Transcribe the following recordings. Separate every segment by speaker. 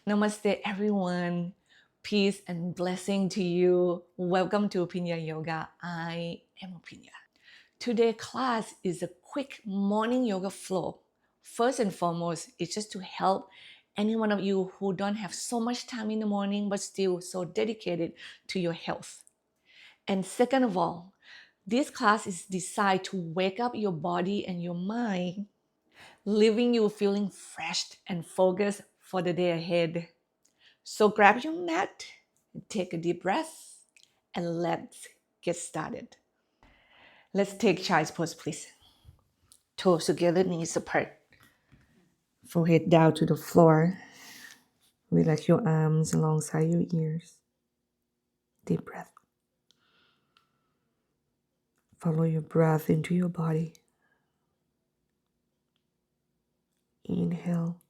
Speaker 1: Namaste, everyone. Peace and blessing to you. Welcome to Aphinya Yoga. I am Aphinya. Today's class is a quick morning yoga flow. First and foremost, it's just to help any one of you who don't have so much time in the morning but still so dedicated to your health. And second of all, this class is designed to wake up your body and your mind, leaving you feeling fresh and focused for the day ahead. So grab your mat, take a deep breath, and let's get started. Let's take child's pose, please. Toes together, knees apart. Forehead down to the floor. Relax your arms alongside your ears. Deep breath. Follow your breath into your body. Inhale.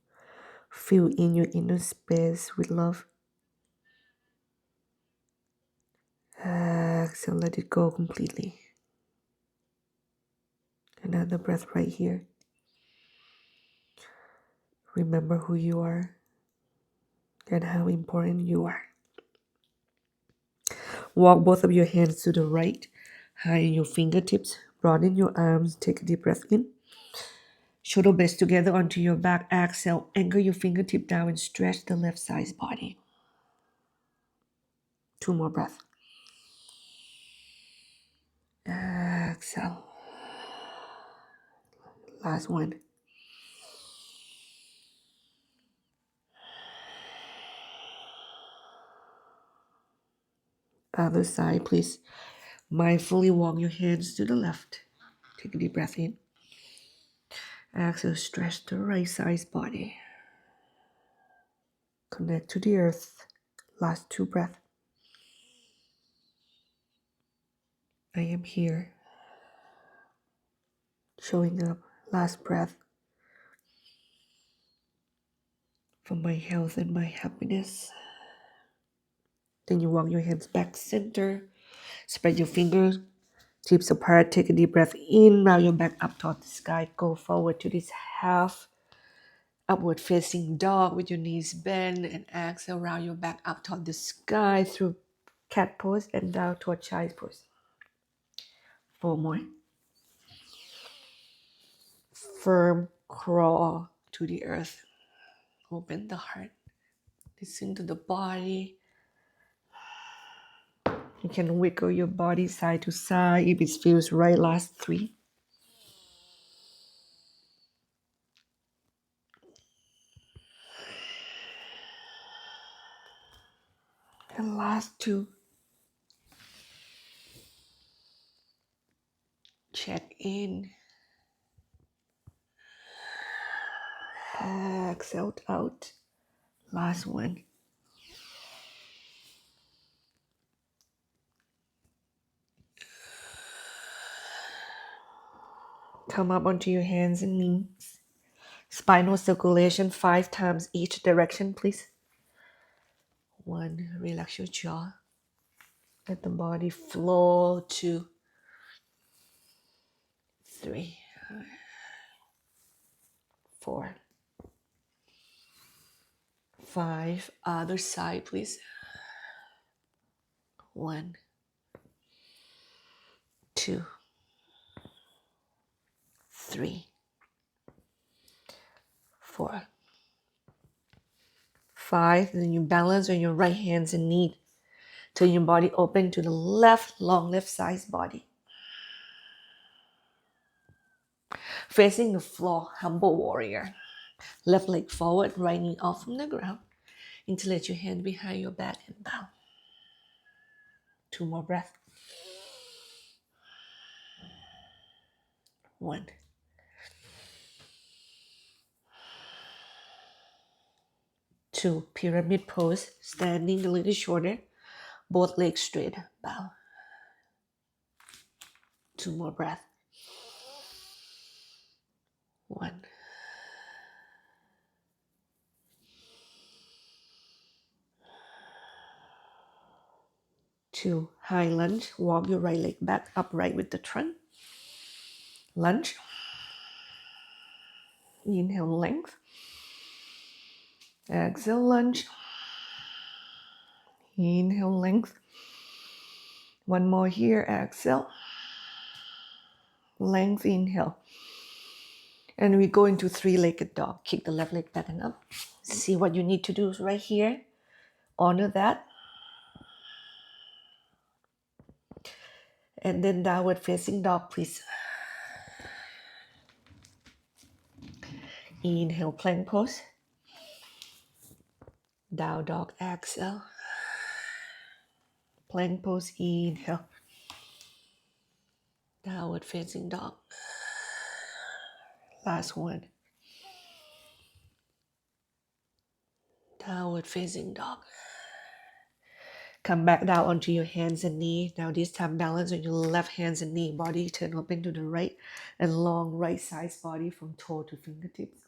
Speaker 1: Fill in your inner space with love. Exhale, let it go completely. Another breath right here. Remember who you are and how important you are. Walk both of your hands to the right. High your fingertips. Broaden your arms. Take a deep breath in. Shoulder blades together onto your back. Exhale. Anchor your fingertip down and stretch the left side's body. 2 more breaths. Exhale. Last one. Other side, please. Mindfully walk your hands to the left. Take a deep breath in. Exhale. Stretch the right side's body. Connect to the earth. Last 2 breaths. I am here. Showing up. Last breath. For my health and my happiness. Then you walk your hands back center. Spread your fingers, tips apart. Take a deep breath in. Round your back up toward the sky. Go forward to this half upward facing dog with your knees bent. And exhale, round your back up toward the sky through cat pose and down toward child's pose. 4 more. Firm crawl to the earth. Open the heart. Listen to the body. You can wiggle your body side to side if it feels right. Last 3. And last 2. Check in. Exhale out. Last one. Come up onto your hands and knees. Spinal circulation 5 times each direction, please. 1. Relax your jaw. Let the body flow. 2. 3. 4. 5. Other side, please. 1. 2. 3. 4. 5. Then you balance on your right hands and knee. Turn your body open to the left, long left side's body. Facing the floor, humble warrior. Left leg forward, right knee off from the ground. Interlace your hand behind your back and bow. 2 more breaths. 1. 2. Pyramid pose, standing a little shorter. Both legs straight, bow. 2 more breaths. 1. 2. High lunge. Walk your right leg back upright with the trunk. Lunge. Inhale, length. Exhale, lunge. Inhale, length. One more here, exhale. Length, inhale. And we go into three-legged dog. Kick the left leg back and up. See what you need to do right here. Honor that. And then downward facing dog, please. Inhale, plank pose. Down dog, exhale. Plank pose, inhale. Downward facing dog. Last one. Downward facing dog. Come back down onto your hands and knee. Now this time balance on your left hands and knee. Body turn open to the right and long right side body from toe to fingertips.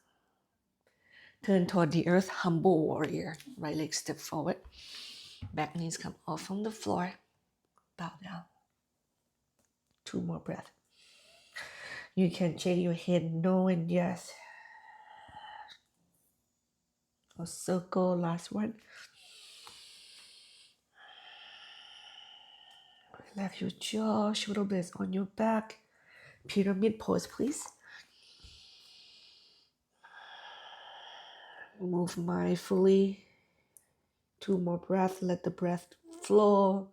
Speaker 1: Turn toward the earth, humble warrior. Right leg step forward. Back knees come off from the floor. Bow down. 2 more breaths. You can shake your head no and yes. Or circle, last one. Relax your jaw, shoulder blades on your back. Pyramid pose, please. Move mindfully. 2 more breaths. Let the breath flow.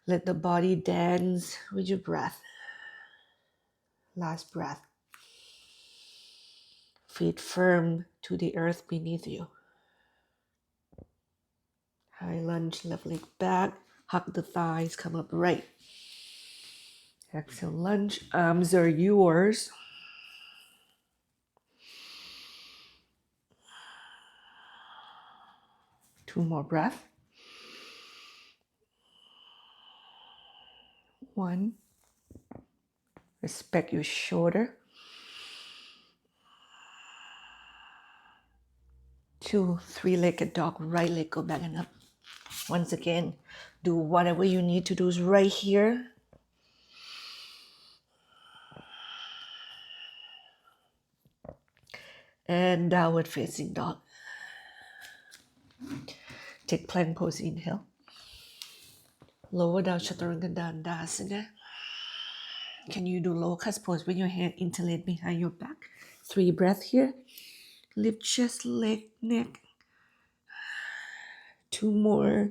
Speaker 1: Let the body dance with your breath. Last breath. Feet firm to the earth beneath you. High lunge, left leg back. Hug the thighs, come up right. Exhale, lunge. Arms are yours. Two more breaths. 1. Respect your shoulder. 2, three-legged dog, right leg go back and up. Once again, do whatever you need to do right here. And downward facing dog. Take plank pose, inhale. Lower down chaturanga dandasana. Can you do locust pose with your hand interlace behind your back? 3 breaths here. Lift chest, leg, neck. 2 more.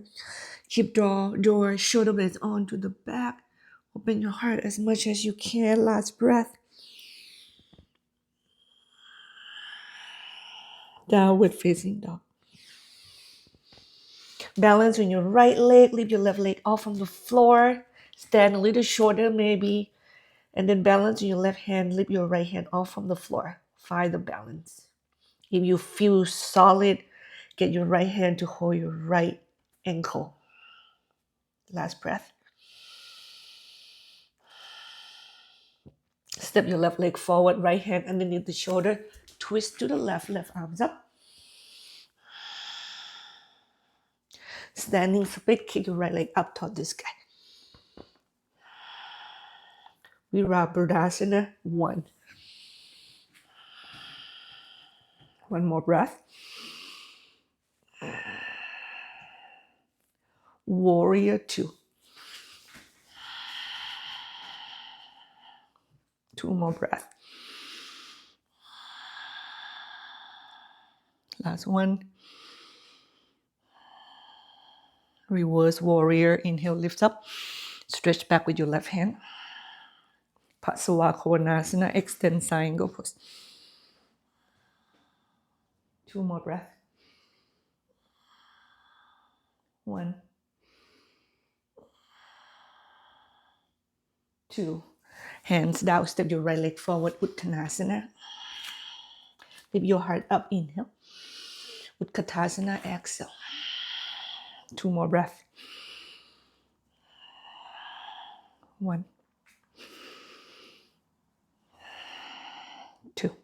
Speaker 1: Keep your shoulder blades onto the back. Open your heart as much as you can. Last breath. Downward facing dog. Balance on your right leg. Lift your left leg off from the floor. Stand a little shorter maybe. And then balance on your left hand. Lift your right hand off from the floor. Find the balance. If you feel solid, get your right hand to hold your right ankle. Last breath. Step your left leg forward, right hand underneath the shoulder. Twist to the left, left arms up. Standing split, kick your right leg up toward the sky. Virabhadasana, 1. One more breath. Warrior 2. 2 more breaths. Last one. Reverse warrior. Inhale, lift up. Stretch back with your left hand. Patsavakonasana, extend triangle pose. 2 more breaths. 1. 2. Hands down, step your right leg forward, Uttanasana. Lift your heart up, inhale. Utkatasana, exhale. 2 more breaths. 1. 2.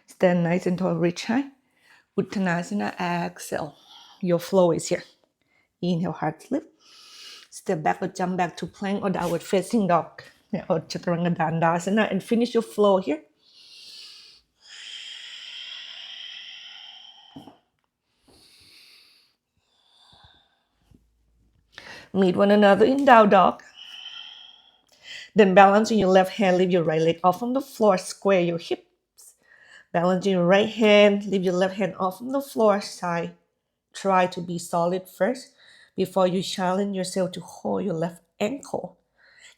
Speaker 1: Stand nice and tall, reach high. Uttanasana, exhale. Your flow is here. Inhale, heart lift. Step back or jump back to plank or downward facing dog. Or chaturanga dandasana, and finish your flow here. Meet one another in down dog. Then balance in your left hand, lift your right leg off from the floor, square your hips. Balance in your right hand, lift your left hand off from the floor, side. Try to be solid first before you challenge yourself to hold your left ankle.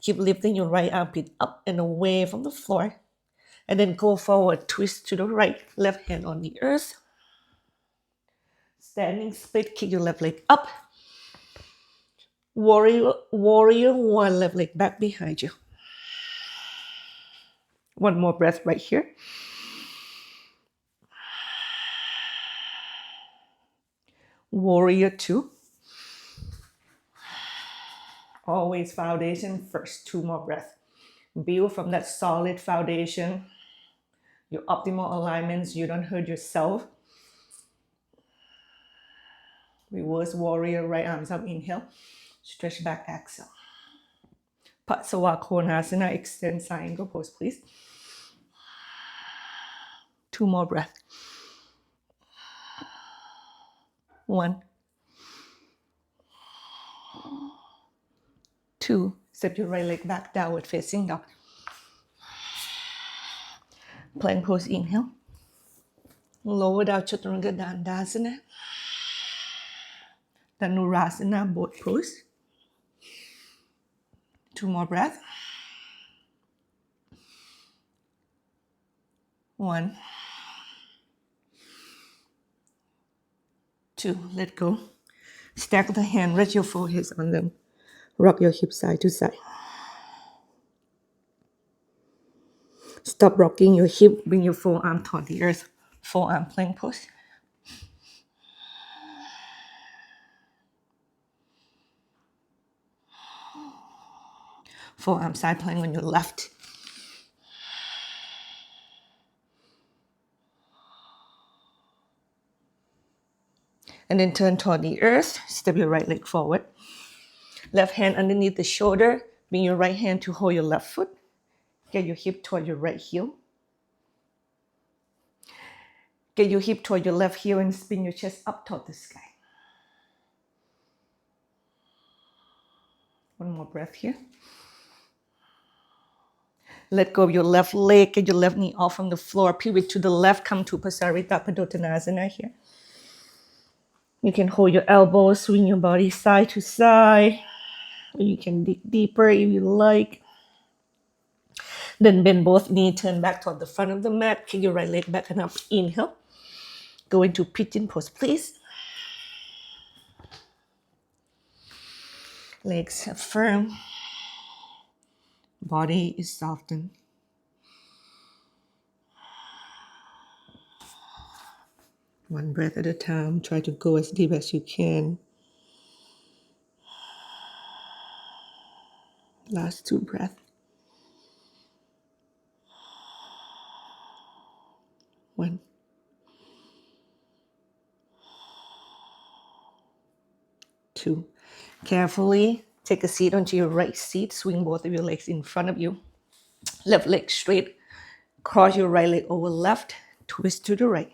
Speaker 1: Keep lifting your right armpit up and away from the floor. And then go forward, twist to the right, left hand on the earth. Standing split, kick your left leg up. Warrior one, left leg back behind you. One more breath right here. Warrior two. Always foundation first, 2 more breaths. Build from that solid foundation, your optimal alignments, you don't hurt yourself. Reverse warrior, right arms up, inhale. Stretch back, exhale. Patsava Konasana, extend side angle pose, please. 2 more breaths. 1, 2. Step your right leg back, downward facing dog. Plank pose, inhale. Lower down, Chaturanga Dandasana. Dhanurasana, boat pose. 2 more breaths. 1, 2. Let go. Stack the hand, rest your foreheads on them. Rock your hips side to side. Stop rocking your hip. Bring your forearm toward the earth. Forearm plank pose. Forearm side plank on your left. And then turn toward the earth. Step your right leg forward. Left hand underneath the shoulder. Bring your right hand to hold your left foot. Get your hip toward your right heel. Get your hip toward your left heel and spin your chest up toward the sky. One more breath here. Let go of your left leg. Get your left knee off from the floor. Pivot to the left. Come to Pasarita Padottanasana here. You can hold your elbows, swing your body side to side. Or you can dig deeper if you like. Then bend both knees, turn back toward the front of the mat. Kick your right leg back and up. Inhale. Go into pigeon pose, please. Legs are firm. Body is softened. One breath at a time. Try to go as deep as you can. Last 2 breaths. 1. 2. Carefully take a seat onto your right seat. Swing both of your legs in front of you. Left leg straight. Cross your right leg over left. Twist to the right.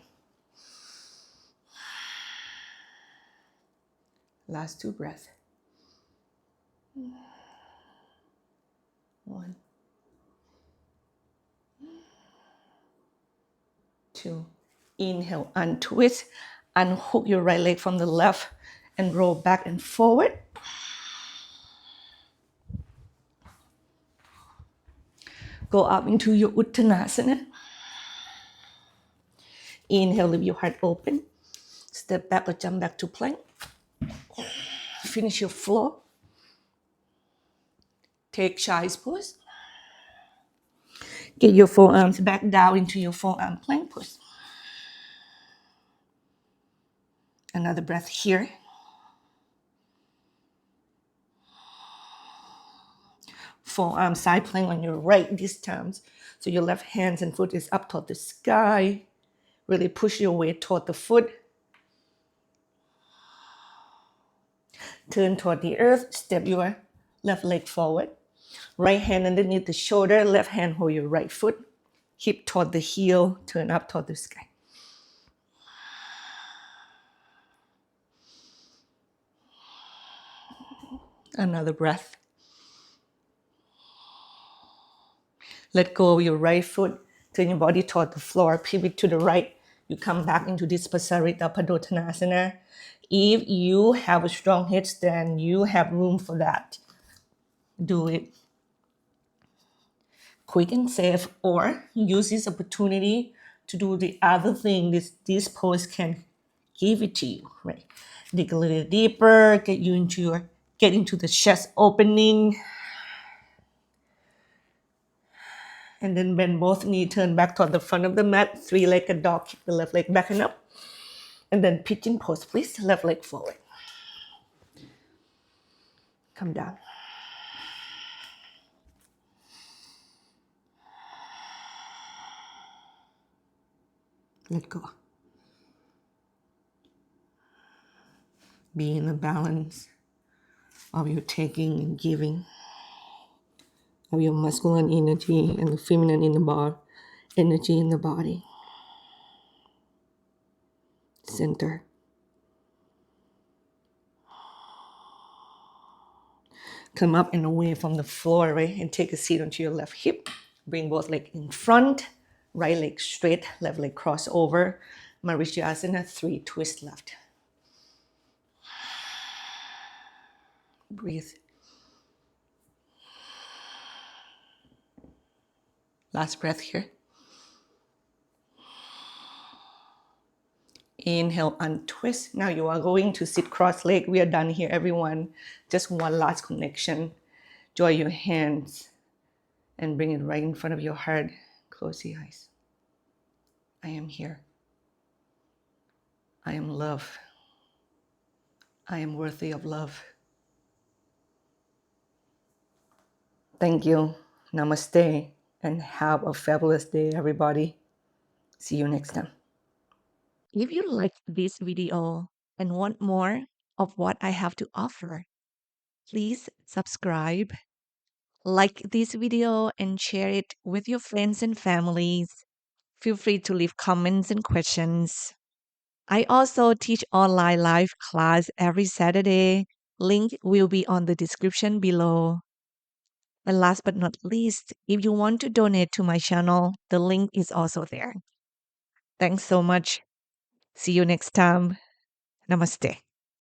Speaker 1: Last 2 breaths. 1. 2. Inhale, untwist. Unhook your right leg from the left and roll back and forward. Go up into your Uttanasana. Inhale, leave your heart open. Step back or jump back to plank. Finish your floor. Take child's pose. Get your forearms back down into your forearm plank pose. Another breath here. Forearm side plank on your right this time. So your left hands and foot is up toward the sky. Really push your weight toward the foot. Turn toward the earth. Step your left leg forward. Right hand underneath the shoulder. Left hand hold your right foot. Hip toward the heel. Turn up toward the sky. Another breath. Let go of your right foot. Turn your body toward the floor. Pivot to the right. You come back into this Pasarita Padottanasana. If you have a strong headstand, you have room for that. Do it quick and safe, or use this opportunity to do the other thing this pose can give it to you, right? Dig a little deeper, get into the chest opening, and then bend both knees, turn back toward the front of the mat, three-legged dog, keep the left leg back and up, and then pigeon pose, please, left leg forward. Come down. Let go. Be in the balance of your taking and giving, of your masculine energy and the feminine energy in the body. Center. Come up and away from the floor, right? And take a seat onto your left hip. Bring both legs in front, right leg straight, left leg cross over. Marichyasana, 3 twist left. Breathe. Last breath here. Inhale, untwist. Now you are going to sit cross-legged. We are done here, everyone. Just one last connection. Join your hands and bring it right in front of your heart. Close the eyes. I am here. I am love. I am worthy of love. Thank you. Namaste. And have a fabulous day, everybody. See you next time. If you liked this video and want more of what I have to offer, please subscribe, like this video, and share it with your friends and families. Feel free to leave comments and questions. I also teach online live class every Saturday. Link will be on the description below. And last but not least, if you want to donate to my channel, the link is also there. Thanks so much. See you next time. Namaste.